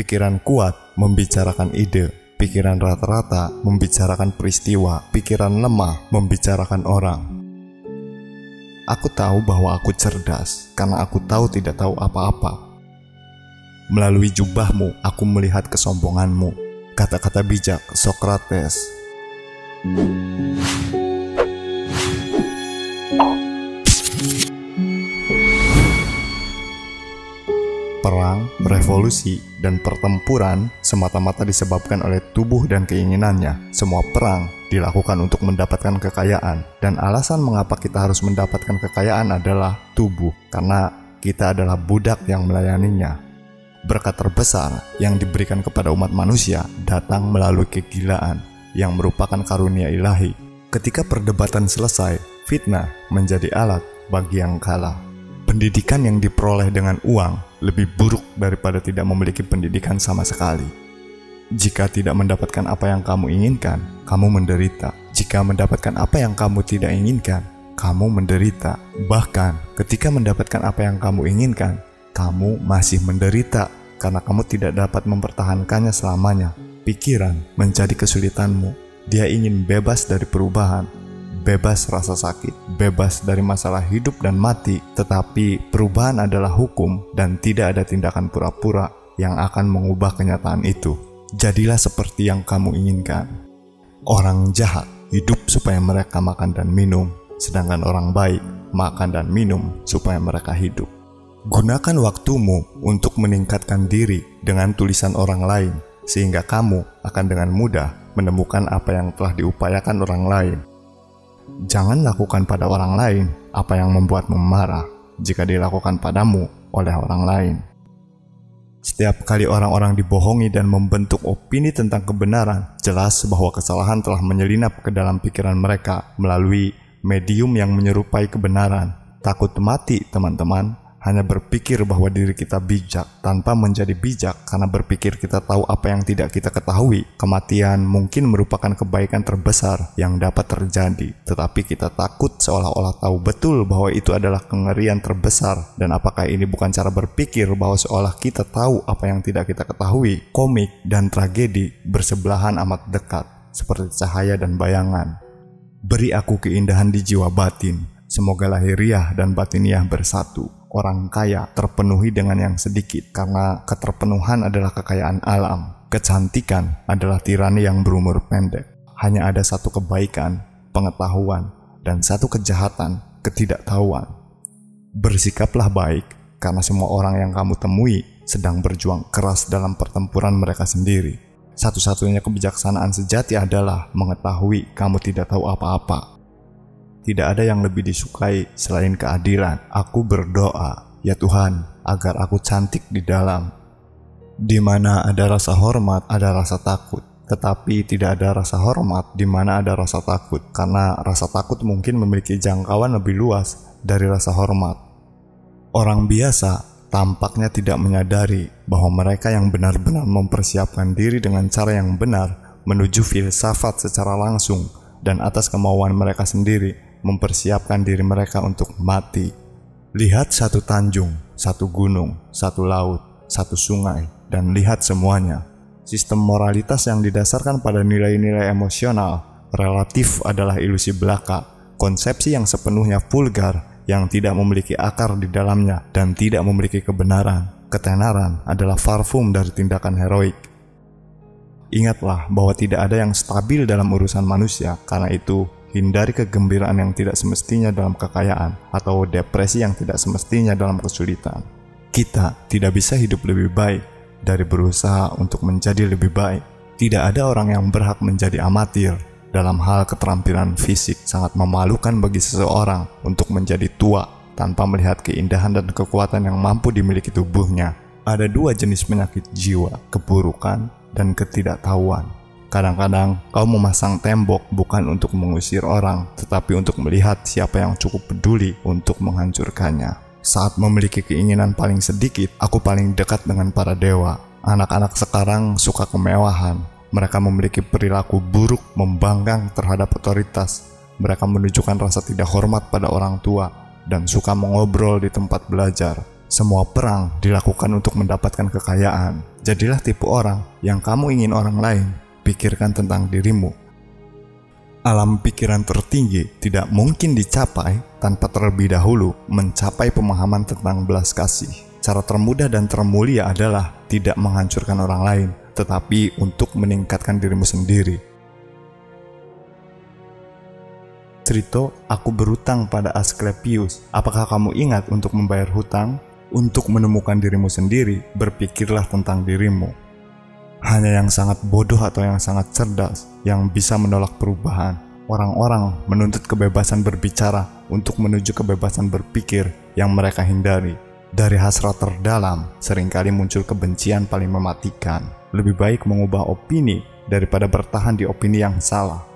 Pikiran kuat membicarakan ide, pikiran rata-rata membicarakan peristiwa, pikiran lemah membicarakan orang. Aku tahu bahwa aku cerdas karena aku tahu tidak tahu apa-apa. Melalui jubahmu, aku melihat kesombonganmu. Kata-kata bijak Sokrates. Perang, revolusi, dan pertempuran semata-mata disebabkan oleh tubuh dan keinginannya. Semua perang dilakukan untuk mendapatkan kekayaan, dan alasan mengapa kita harus mendapatkan kekayaan adalah tubuh, karena kita adalah budak yang melayaninya. Berkat terbesar yang diberikan kepada umat manusia datang melalui kegilaan yang merupakan karunia ilahi. Ketika perdebatan selesai, fitnah menjadi alat bagi yang kalah. Pendidikan yang diperoleh dengan uang lebih buruk daripada tidak memiliki pendidikan sama sekali. Jika tidak mendapatkan apa yang kamu inginkan, kamu menderita. Jika mendapatkan apa yang kamu tidak inginkan, kamu menderita. Bahkan ketika mendapatkan apa yang kamu inginkan, kamu masih menderita karena kamu tidak dapat mempertahankannya selamanya. Pikiran menjadi kesulitanmu. Dia ingin bebas dari perubahan, bebas rasa sakit, bebas dari masalah hidup dan mati, tetapi perubahan adalah hukum dan tidak ada tindakan pura-pura yang akan mengubah kenyataan itu. Jadilah seperti yang kamu inginkan. Orang jahat hidup supaya mereka makan dan minum, sedangkan orang baik makan dan minum supaya mereka hidup. Gunakan waktumu untuk meningkatkan diri dengan tulisan orang lain, sehingga kamu akan dengan mudah menemukan apa yang telah diupayakan orang lain. Jangan lakukan pada orang lain apa yang membuatmu marah jika dilakukan padamu oleh orang lain. Setiap kali orang-orang dibohongi dan membentuk opini tentang kebenaran, jelas bahwa kesalahan telah menyelinap ke dalam pikiran mereka melalui medium yang menyerupai kebenaran. Takut mati, teman-teman, hanya berpikir bahwa diri kita bijak tanpa menjadi bijak karena berpikir kita tahu apa yang tidak kita ketahui. Kematian mungkin merupakan kebaikan terbesar yang dapat terjadi, tetapi kita takut seolah-olah tahu betul bahwa itu adalah kengerian terbesar. Dan apakah ini bukan cara berpikir bahwa seolah kita tahu apa yang tidak kita ketahui? Komik dan tragedi bersebelahan amat dekat, seperti cahaya dan bayangan. Beri aku keindahan di jiwa batin, semoga lahiriah dan batiniah bersatu. Orang kaya terpenuhi dengan yang sedikit, karena keterpenuhan adalah kekayaan alam. Kecantikan adalah tirani yang berumur pendek. Hanya ada satu kebaikan, pengetahuan, dan satu kejahatan, ketidaktahuan. Bersikaplah baik, karena semua orang yang kamu temui sedang berjuang keras dalam pertempuran mereka sendiri. Satu-satunya kebijaksanaan sejati adalah mengetahui kamu tidak tahu apa-apa. Tidak ada yang lebih disukai selain keadilan. Aku berdoa, ya Tuhan, agar aku cantik di dalam. Di mana ada rasa hormat, ada rasa takut. Tetapi tidak ada rasa hormat di mana ada rasa takut, karena rasa takut mungkin memiliki jangkauan lebih luas dari rasa hormat. Orang biasa tampaknya tidak menyadari bahwa mereka yang benar-benar mempersiapkan diri dengan cara yang benar menuju filsafat secara langsung dan atas kemauan mereka sendiri mempersiapkan diri mereka untuk mati. Lihat satu tanjung, satu gunung, satu laut, satu sungai, dan lihat semuanya. Sistem moralitas yang didasarkan pada nilai-nilai emosional relatif adalah ilusi belaka, konsepsi yang sepenuhnya vulgar, yang tidak memiliki akar di dalamnya dan tidak memiliki kebenaran. Ketenaran adalah parfum dari tindakan heroik. Ingatlah bahwa tidak ada yang stabil dalam urusan manusia, karena itu hindari kegembiraan yang tidak semestinya dalam kekayaan atau depresi yang tidak semestinya dalam kesulitan. Kita tidak bisa hidup lebih baik dari berusaha untuk menjadi lebih baik. Tidak ada orang yang berhak menjadi amatir dalam hal keterampilan fisik. Sangat memalukan bagi seseorang untuk menjadi tua tanpa melihat keindahan dan kekuatan yang mampu dimiliki tubuhnya. Ada dua jenis penyakit jiwa, keburukan dan ketidaktahuan. Kadang-kadang kau memasang tembok bukan untuk mengusir orang, tetapi untuk melihat siapa yang cukup peduli untuk menghancurkannya. Saat memiliki keinginan paling sedikit, aku paling dekat dengan para dewa. Anak-anak sekarang suka kemewahan. Mereka memiliki perilaku buruk, membangkang terhadap otoritas. Mereka menunjukkan rasa tidak hormat pada orang tua dan suka mengobrol di tempat belajar. Semua perang dilakukan untuk mendapatkan kekayaan. Jadilah tipe orang yang kamu ingin orang lain pikirkan tentang dirimu. Alam pikiran tertinggi tidak mungkin dicapai tanpa terlebih dahulu mencapai pemahaman tentang belas kasih. Cara termudah dan termulia adalah tidak menghancurkan orang lain, tetapi untuk meningkatkan dirimu sendiri. Cerita, aku berutang pada Asklepius. Apakah kamu ingat untuk membayar hutang? Untuk menemukan dirimu sendiri, berpikirlah tentang dirimu. Hanya yang sangat bodoh atau yang sangat cerdas yang bisa menolak perubahan. Orang-orang menuntut kebebasan berbicara untuk menuju kebebasan berpikir yang mereka hindari. Dari hasrat terdalam, seringkali muncul kebencian paling mematikan. Lebih baik mengubah opini daripada bertahan di opini yang salah.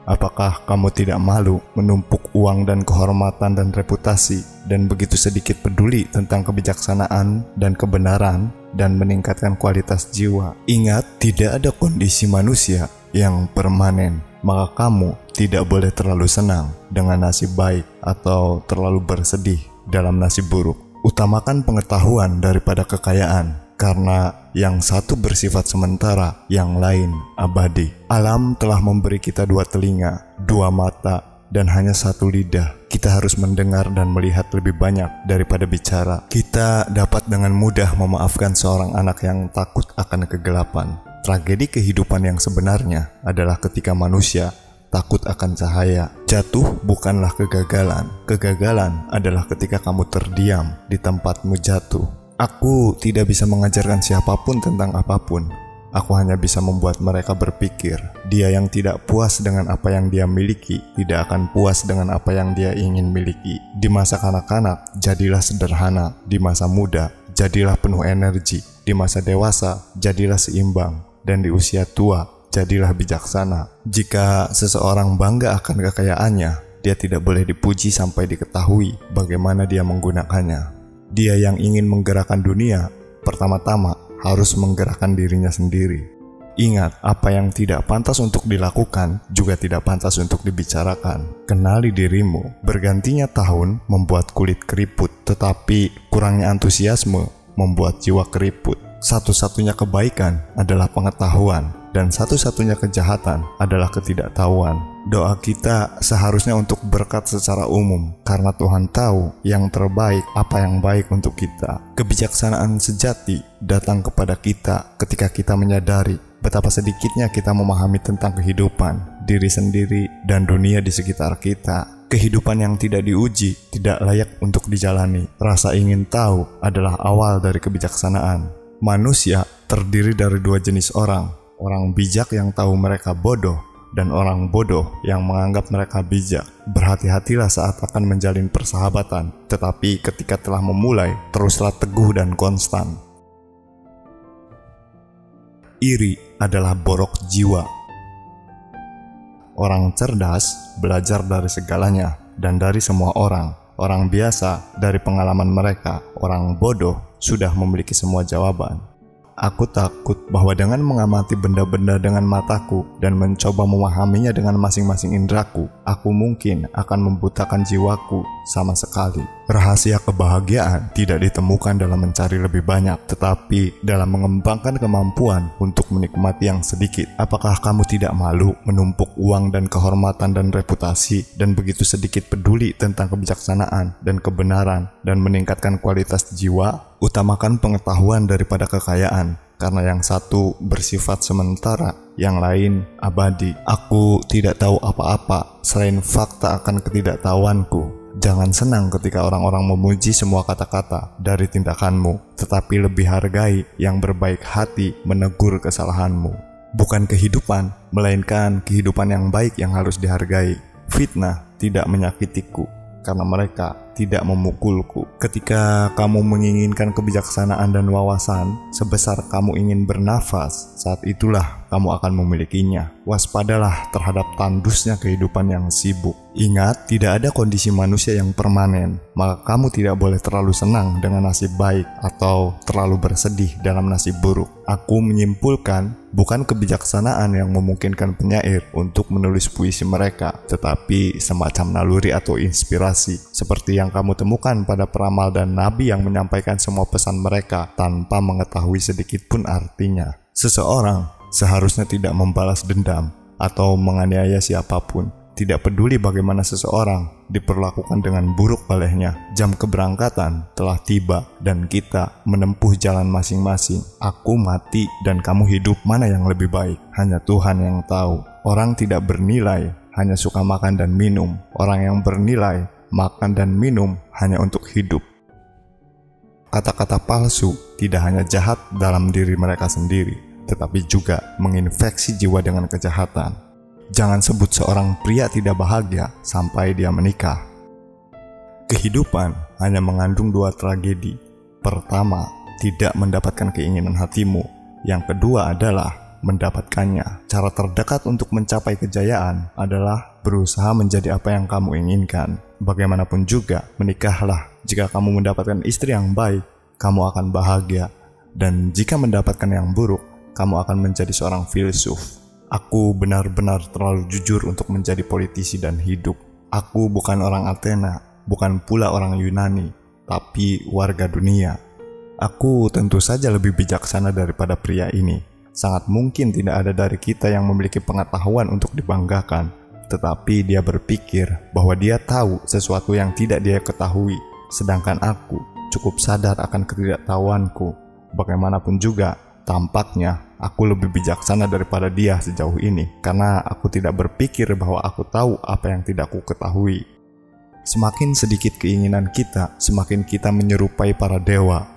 Apakah kamu tidak malu menumpuk uang dan kehormatan dan reputasi dan begitu sedikit peduli tentang kebijaksanaan dan kebenaran dan meningkatkan kualitas jiwa? Ingat, tidak ada kondisi manusia yang permanen, maka kamu tidak boleh terlalu senang dengan nasib baik atau terlalu bersedih dalam nasib buruk. Utamakan pengetahuan daripada kekayaan. Karena yang satu bersifat sementara, yang lain abadi. Alam telah memberi kita 2 telinga, 2 mata, dan hanya 1 lidah. Kita harus mendengar dan melihat lebih banyak daripada bicara. Kita dapat dengan mudah memaafkan seorang anak yang takut akan kegelapan. Tragedi kehidupan yang sebenarnya adalah ketika manusia takut akan cahaya. Jatuh bukanlah kegagalan. Kegagalan adalah ketika kamu terdiam di tempatmu jatuh. Aku tidak bisa mengajarkan siapapun tentang apapun. Aku hanya bisa membuat mereka berpikir. Dia yang tidak puas dengan apa yang dia miliki tidak akan puas dengan apa yang dia ingin miliki. Di masa kanak-kanak, jadilah sederhana. Di masa muda, jadilah penuh energi. Di masa dewasa, jadilah seimbang. Dan di usia tua, jadilah bijaksana. Jika seseorang bangga akan kekayaannya, dia tidak boleh dipuji sampai diketahui bagaimana dia menggunakannya. Dia yang ingin menggerakkan dunia, pertama-tama harus menggerakkan dirinya sendiri. Ingat, apa yang tidak pantas untuk dilakukan juga tidak pantas untuk dibicarakan. Kenali dirimu. Bergantinya tahun membuat kulit keriput, tetapi kurangnya antusiasme membuat jiwa keriput. Satu-satunya kebaikan adalah pengetahuan, dan satu-satunya kejahatan adalah ketidaktahuan. Doa kita seharusnya untuk berkat secara umum, karena Tuhan tahu yang terbaik, apa yang baik untuk kita. Kebijaksanaan sejati datang kepada kita ketika kita menyadari betapa sedikitnya kita memahami tentang kehidupan, diri sendiri, dan dunia di sekitar kita. Kehidupan yang tidak diuji tidak layak untuk dijalani. Rasa ingin tahu adalah awal dari kebijaksanaan. Manusia terdiri dari 2 jenis orang. Orang bijak yang tahu mereka bodoh, dan orang bodoh yang menganggap mereka bijak. Berhati-hatilah saat akan menjalin persahabatan, tetapi ketika telah memulai, teruslah teguh dan konstan. Iri adalah borok jiwa. Orang cerdas belajar dari segalanya dan dari semua orang. Orang biasa dari pengalaman mereka. Orang bodoh sudah memiliki semua jawaban. Aku takut bahwa dengan mengamati benda-benda dengan mataku dan mencoba memahaminya dengan masing-masing indraku, aku mungkin akan membutakan jiwaku sama sekali. Rahasia kebahagiaan tidak ditemukan dalam mencari lebih banyak, tetapi dalam mengembangkan kemampuan untuk menikmati yang sedikit. Apakah kamu tidak malu menumpuk uang dan kehormatan dan reputasi dan begitu sedikit peduli tentang kebijaksanaan dan kebenaran dan meningkatkan kualitas jiwa? Utamakan pengetahuan daripada kekayaan, karena yang satu bersifat sementara, yang lain abadi. Aku tidak tahu apa-apa selain fakta akan ketidaktahuanku. Jangan senang ketika orang-orang memuji semua kata-kata dari tindakanmu, tetapi lebih hargai yang berbaik hati menegur kesalahanmu. Bukan kehidupan, melainkan kehidupan yang baik yang harus dihargai. Fitnah tidak menyakitiku, karena mereka tidak memukulku. Ketika kamu menginginkan kebijaksanaan dan wawasan, sebesar kamu ingin bernafas, saat itulah kamu akan memilikinya. Waspadalah terhadap tandusnya kehidupan yang sibuk. Ingat, tidak ada kondisi manusia yang permanen, maka kamu tidak boleh terlalu senang dengan nasib baik atau terlalu bersedih dalam nasib buruk. Aku menyimpulkan, bukan kebijaksanaan yang memungkinkan penyair untuk menulis puisi mereka, tetapi semacam naluri atau inspirasi, seperti yang yang kamu temukan pada peramal dan nabi yang menyampaikan semua pesan mereka tanpa mengetahui sedikit pun artinya. Seseorang seharusnya tidak membalas dendam atau menganiaya siapapun. Tidak peduli bagaimana seseorang diperlakukan dengan buruk olehnya. Jam keberangkatan telah tiba dan kita menempuh jalan masing-masing. Aku mati dan kamu hidup, mana yang lebih baik? Hanya Tuhan yang tahu. Orang tidak bernilai hanya suka makan dan minum. Orang yang bernilai makan dan minum hanya untuk hidup. Kata-kata palsu tidak hanya jahat dalam diri mereka sendiri, tetapi juga menginfeksi jiwa dengan kejahatan. Jangan sebut seorang pria tidak bahagia sampai dia menikah. Kehidupan hanya mengandung dua tragedi. Pertama, tidak mendapatkan keinginan hatimu. Yang kedua adalah mendapatkannya. Cara terdekat untuk mencapai kejayaan adalah berusaha menjadi apa yang kamu inginkan. Bagaimanapun juga, menikahlah. Jika kamu mendapatkan istri yang baik, kamu akan bahagia. Dan jika mendapatkan yang buruk, kamu akan menjadi seorang filsuf. Aku benar-benar terlalu jujur untuk menjadi politisi dan hidup. Aku bukan orang Athena, bukan pula orang Yunani, tapi warga dunia. Aku tentu saja lebih bijaksana daripada pria ini. Sangat mungkin tidak ada dari kita yang memiliki pengetahuan untuk dibanggakan, tetapi dia berpikir bahwa dia tahu sesuatu yang tidak dia ketahui, sedangkan aku cukup sadar akan ketidaktahuanku. Bagaimanapun juga, tampaknya aku lebih bijaksana daripada dia sejauh ini, karena aku tidak berpikir bahwa aku tahu apa yang tidak aku ketahui. Semakin sedikit keinginan kita, semakin kita menyerupai para dewa.